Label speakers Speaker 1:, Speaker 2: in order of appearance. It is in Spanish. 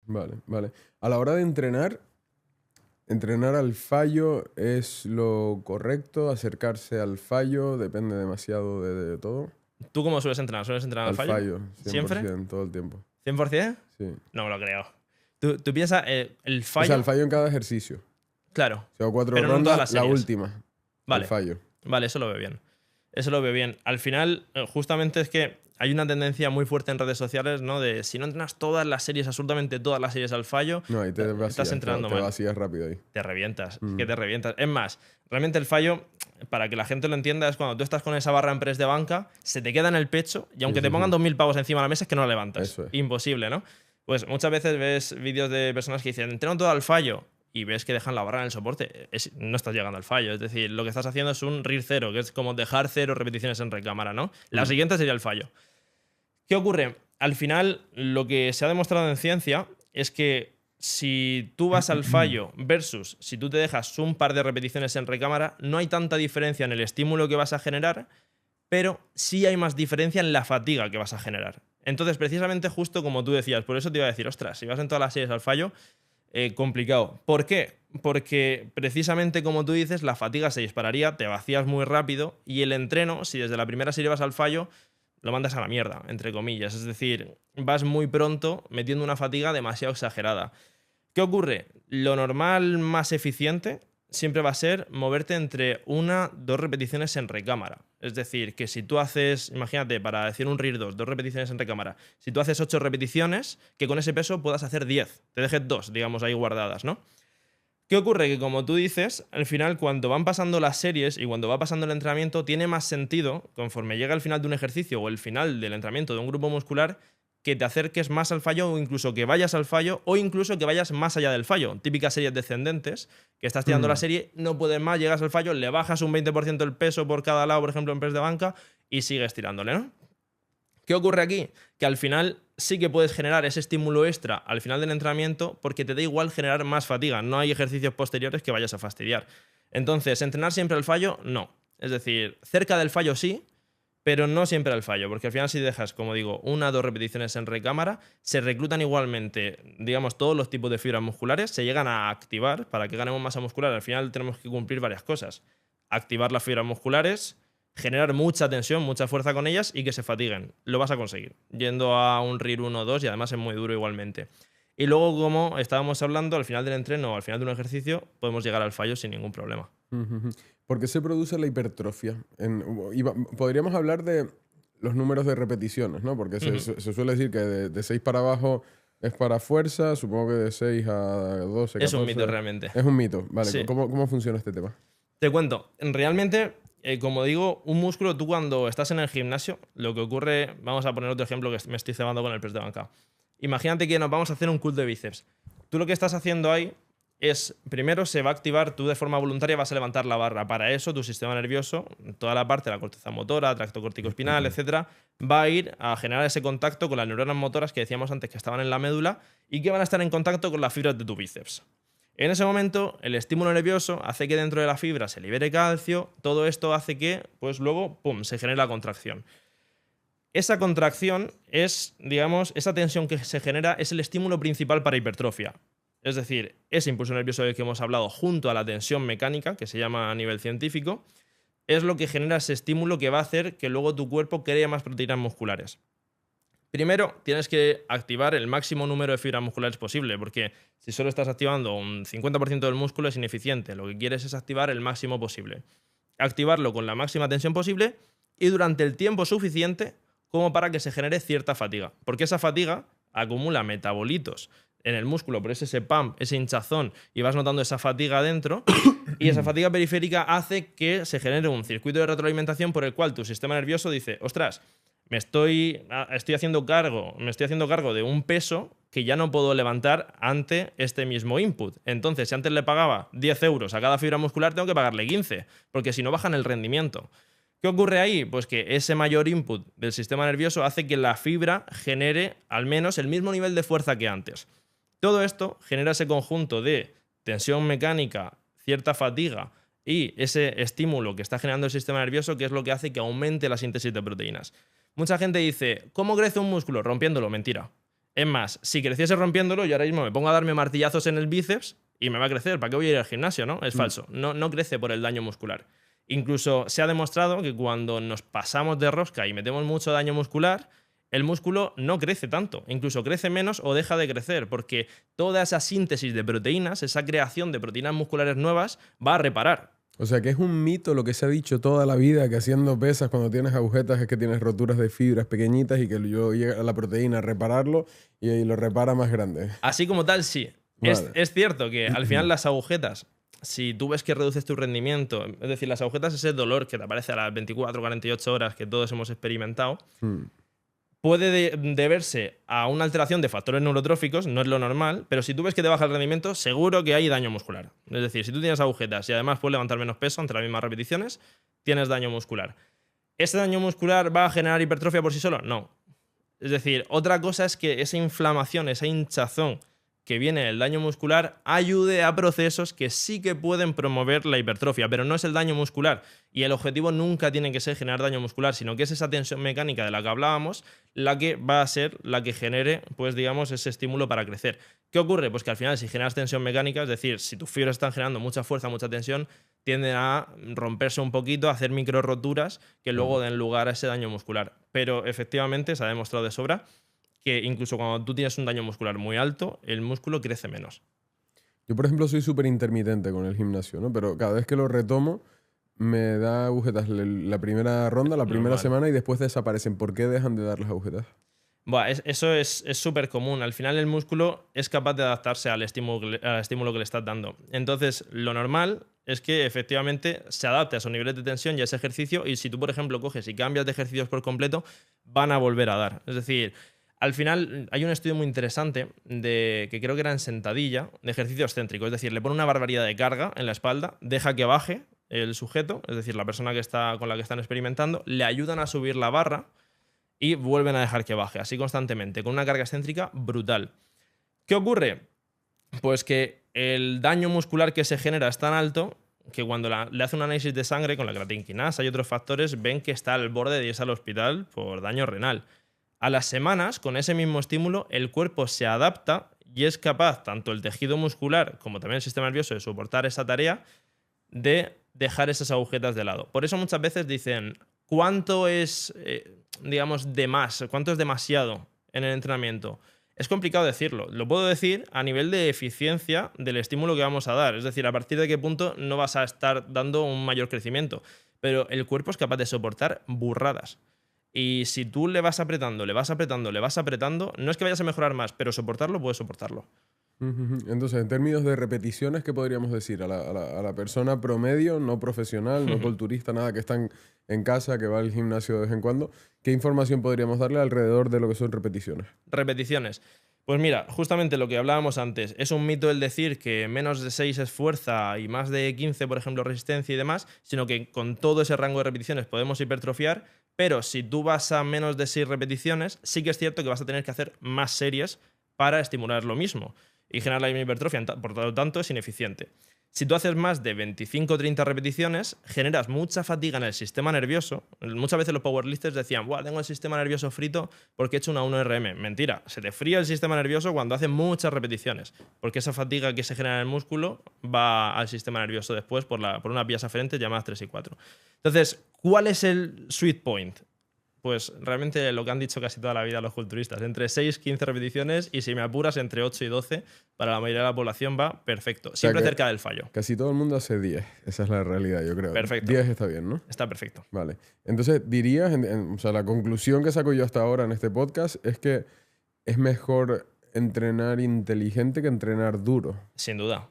Speaker 1: Vale, vale. A la hora de entrenar al fallo es lo correcto, acercarse al fallo, depende demasiado de todo.
Speaker 2: ¿Tú cómo sueles entrenar? ¿Sueles entrenar al
Speaker 1: Al
Speaker 2: fallo?
Speaker 1: fallo,
Speaker 2: ¿Siempre?
Speaker 1: 100%, todo el tiempo.
Speaker 2: ¿100%?
Speaker 1: Sí.
Speaker 2: No me lo creo. Tú piensas, el
Speaker 1: O sea, el
Speaker 2: fallo,
Speaker 1: fallo en cada ejercicio.
Speaker 2: claro,
Speaker 1: Si hago 4
Speaker 2: pero no en todas
Speaker 1: rondas,
Speaker 2: las
Speaker 1: la
Speaker 2: series.
Speaker 1: última, al
Speaker 2: Vale,
Speaker 1: fallo.
Speaker 2: vale, eso lo veo bien. Eso lo veo bien. Al final, justamente es que hay una tendencia muy fuerte en redes sociales, ¿no? De si no entrenas todas las series, absolutamente todas las series al fallo,
Speaker 1: No, ahí te vacías,
Speaker 2: estás entrenando
Speaker 1: te
Speaker 2: mal.
Speaker 1: vacías rápido ahí.
Speaker 2: Te revientas, es
Speaker 1: Mm.
Speaker 2: que te revientas. Es más, realmente el fallo, para que la gente lo entienda, es cuando tú estás con esa barra en press de banca, se te queda en el pecho y aunque
Speaker 1: Sí,
Speaker 2: te
Speaker 1: sí,
Speaker 2: pongan
Speaker 1: sí.
Speaker 2: 2000 pavos encima de la mesa es que no la levantas.
Speaker 1: Eso es.
Speaker 2: Imposible, ¿no? Pues muchas veces ves vídeos de personas que dicen, entreno todo al fallo y ves que dejan la barra en el soporte. No estás llegando al fallo. Es decir, lo que estás haciendo es un RIR 0, que es como dejar 0 repeticiones en recámara, ¿no? La siguiente sería el fallo. ¿Qué ocurre? Al final, lo que se ha demostrado en ciencia es que si tú vas al fallo versus si tú te dejas un par de repeticiones en recámara, no hay tanta diferencia en el estímulo que vas a generar, pero sí hay más diferencia en la fatiga que vas a generar. Entonces, precisamente justo como tú decías, por eso te iba a decir, ostras, si vas en todas las series al fallo, complicado. ¿Por qué? Porque precisamente como tú dices, la fatiga se dispararía, te vacías muy rápido y el entreno, si desde la primera serie vas al fallo, lo mandas a la mierda, entre comillas. Es decir, vas muy pronto metiendo una fatiga demasiado exagerada. ¿Qué ocurre? Lo normal más eficiente siempre va a ser moverte entre 1-2 repeticiones en recámara. Es decir, que si tú haces, imagínate, para decir un RIR 2, 2 repeticiones en recámara, si tú haces 8 repeticiones, que con ese peso puedas hacer 10, te dejes 2, digamos, ahí guardadas, ¿no? ¿Qué ocurre? Que como tú dices, al final cuando van pasando las series y cuando va pasando el entrenamiento, tiene más sentido, conforme llega el final de un ejercicio o el final del entrenamiento de un grupo muscular, que te acerques más al fallo o incluso que vayas al fallo o incluso que vayas más allá del fallo. Típicas series descendentes, que estás tirando la serie, no puedes más, llegas al fallo, le bajas un 20% el peso por cada lado, por ejemplo, en press de banca, y sigues tirándole, ¿no? ¿Qué ocurre aquí? Que al final sí que puedes generar ese estímulo extra al final del entrenamiento porque te da igual generar más fatiga. No hay ejercicios posteriores que vayas a fastidiar. Entonces, ¿entrenar siempre al fallo? No. Es decir, cerca del fallo sí, pero no siempre al fallo, porque al final si dejas, como digo, 1-2 repeticiones en recámara, se reclutan igualmente, digamos, todos los tipos de fibras musculares, se llegan a activar para que ganemos masa muscular. Al final tenemos que cumplir varias cosas. Activar las fibras musculares, generar mucha tensión, mucha fuerza con ellas y que se fatiguen. Lo vas a conseguir, yendo a un RIR 1 o 2 y además es muy duro igualmente. Y luego, como estábamos hablando, al final del entreno o al final de un ejercicio, podemos llegar al fallo sin ningún problema.
Speaker 1: ¿Por qué se produce la hipertrofia? Podríamos hablar de los números de repeticiones, ¿no? Porque se suele decir que de 6 para abajo es para fuerza, supongo que de 6 a 12, 14...
Speaker 2: Es un mito realmente.
Speaker 1: Es un mito, vale.
Speaker 2: Sí.
Speaker 1: ¿Cómo funciona este tema?
Speaker 2: Te cuento, realmente, como digo, un músculo, tú cuando estás en el gimnasio, lo que ocurre, vamos a poner otro ejemplo que me estoy cebando con el press de banca. Imagínate que nos vamos a hacer un curl de bíceps. Tú lo que estás haciendo ahí es, primero se va a activar, tú de forma voluntaria vas a levantar la barra. Para eso, tu sistema nervioso, toda la parte de la corteza motora, tracto corticoespinal, etcétera, va a ir a generar ese contacto con las neuronas motoras que decíamos antes que estaban en la médula y que van a estar en contacto con las fibras de tu bíceps. En ese momento, el estímulo nervioso hace que dentro de la fibra se libere calcio, todo esto hace que, pues luego, ¡pum!, se genere la contracción. Esa contracción es, digamos, esa tensión que se genera es el estímulo principal para hipertrofia. Es decir, ese impulso nervioso del que hemos hablado junto a la tensión mecánica, que se llama a nivel científico, es lo que genera ese estímulo que va a hacer que luego tu cuerpo cree más proteínas musculares. Primero, tienes que activar el máximo número de fibras musculares posible, porque si solo estás activando un 50% del músculo es ineficiente. Lo que quieres es activar el máximo posible. Activarlo con la máxima tensión posible y durante el tiempo suficiente como para que se genere cierta fatiga. Porque esa fatiga acumula metabolitos en el músculo, por ese pump, ese hinchazón, y vas notando esa fatiga dentro, y esa fatiga periférica hace que se genere un circuito de retroalimentación por el cual tu sistema nervioso dice, ostras, me estoy haciendo cargo de un peso que ya no puedo levantar ante este mismo input. Entonces, si antes le pagaba 10 euros a cada fibra muscular, tengo que pagarle 15, porque si no bajan el rendimiento. ¿Qué ocurre ahí? Pues que ese mayor input del sistema nervioso hace que la fibra genere al menos el mismo nivel de fuerza que antes. Todo esto genera ese conjunto de tensión mecánica, cierta fatiga y ese estímulo que está generando el sistema nervioso, que es lo que hace que aumente la síntesis de proteínas. Mucha gente dice, ¿cómo crece un músculo? Rompiéndolo. Mentira. Es más, si creciese rompiéndolo, yo ahora mismo me pongo a darme martillazos en el bíceps y me va a crecer. ¿Para qué voy a ir al gimnasio, no? Es falso. No crece por el daño muscular. Incluso se ha demostrado que cuando nos pasamos de rosca y metemos mucho daño muscular, el músculo no crece tanto. Incluso crece menos o deja de crecer, porque toda esa síntesis de proteínas, esa creación de proteínas musculares nuevas, va a reparar.
Speaker 1: O sea, que es un mito lo que se ha dicho toda la vida, que haciendo pesas cuando tienes agujetas es que tienes roturas de fibras pequeñitas y que yo llega a la proteína a reparararlo y lo repara más grande.
Speaker 2: Así como tal, sí.
Speaker 1: Vale.
Speaker 2: Es cierto que al final las agujetas, si tú ves que reduces tu rendimiento, es decir, las agujetas, ese dolor que te aparece a las 24 o 48 horas que todos hemos experimentado, puede deberse a una alteración de factores neurotróficos, no es lo normal, pero si tú ves que te baja el rendimiento, seguro que hay daño muscular. Es decir, si tú tienes agujetas y además puedes levantar menos peso ante las mismas repeticiones, tienes daño muscular. ¿Ese daño muscular va a generar hipertrofia por sí solo? No. Es decir, otra cosa es que esa inflamación, esa hinchazón que viene del daño muscular ayude a procesos que sí que pueden promover la hipertrofia, pero no es el daño muscular. Y el objetivo nunca tiene que ser generar daño muscular, sino que es esa tensión mecánica de la que hablábamos la que va a ser la que genere, pues digamos, ese estímulo para crecer. ¿Qué ocurre? Pues que al final si generas tensión mecánica, es decir, si tus fibras están generando mucha fuerza, mucha tensión, tienden a romperse un poquito, a hacer micro roturas que luego den lugar a ese daño muscular. Pero efectivamente se ha demostrado de sobra que incluso cuando tú tienes un daño muscular muy alto, el músculo crece menos.
Speaker 1: Yo, por ejemplo, soy súper intermitente con el gimnasio, ¿no? Pero cada vez que lo retomo, me da agujetas la primera ronda, la primera
Speaker 2: Normal.
Speaker 1: semana y después desaparecen. ¿Por qué dejan de dar las agujetas?
Speaker 2: Buah, eso es súper común. Al final el músculo es capaz de adaptarse al estímulo que le estás dando. Entonces, lo normal es que efectivamente se adapte a esos niveles de tensión y a ese ejercicio, y si tú, por ejemplo, coges y cambias de ejercicios por completo, van a volver a dar. Es decir, al final hay un estudio muy interesante que creo que era en sentadilla, de ejercicio excéntrico. Es decir, le pone una barbaridad de carga en la espalda, deja que baje el sujeto, es decir, la persona con la que están experimentando, le ayudan a subir la barra y vuelven a dejar que baje, así constantemente, con una carga excéntrica brutal. ¿Qué ocurre? Pues que el daño muscular que se genera es tan alto que cuando le hace un análisis de sangre con la creatinquinasa y otros factores, ven que está al borde de irse al hospital por daño renal. A las semanas, con ese mismo estímulo, el cuerpo se adapta y es capaz, tanto el tejido muscular como también el sistema nervioso, de soportar esa tarea de dejar esas agujetas de lado. Por eso muchas veces dicen, ¿cuánto es, digamos, de más? ¿Cuánto es demasiado en el entrenamiento? Es complicado decirlo. Lo puedo decir a nivel de eficiencia del estímulo que vamos a dar. Es decir, a partir de qué punto no vas a estar dando un mayor crecimiento. Pero el cuerpo es capaz de soportar burradas. Y si tú le vas apretando, le vas apretando, le vas apretando, no es que vayas a mejorar más, pero soportarlo, puedes soportarlo.
Speaker 1: Entonces, en términos de repeticiones, ¿qué podríamos decir? A la persona promedio, no profesional, no culturista, nada, que está en casa, que va al gimnasio de vez en cuando, ¿qué información podríamos darle alrededor de lo que son repeticiones?
Speaker 2: Repeticiones. Pues mira, justamente lo que hablábamos antes, es un mito el decir que menos de 6 es fuerza y más de 15, por ejemplo, resistencia y demás, sino que con todo ese rango de repeticiones podemos hipertrofiar, pero si tú vas a menos de 6 repeticiones, sí que es cierto que vas a tener que hacer más series para estimular lo mismo y generar la misma hipertrofia, por lo tanto es ineficiente. Si tú haces más de 25 o 30 repeticiones, generas mucha fatiga en el sistema nervioso. Muchas veces los powerlifters decían, "Buah, tengo el sistema nervioso frito porque he hecho una 1RM". Mentira, se te fría el sistema nervioso cuando haces muchas repeticiones, porque esa fatiga que se genera en el músculo va al sistema nervioso después por unas vías aferentes llamadas 3 y 4. Entonces, ¿cuál es el sweet point? Pues realmente lo que han dicho casi toda la vida los culturistas, entre 6 y 15 repeticiones y si me apuras entre 8 y 12, para la mayoría de la población va perfecto, siempre cerca del fallo.
Speaker 1: Casi todo el mundo hace 10, esa es la realidad, yo creo.
Speaker 2: Perfecto.
Speaker 1: 10 está bien, ¿no?
Speaker 2: Está perfecto.
Speaker 1: Vale. Entonces, dirías, o sea, la conclusión que saco yo hasta ahora en este podcast es que es mejor entrenar inteligente que entrenar duro.
Speaker 2: Sin duda.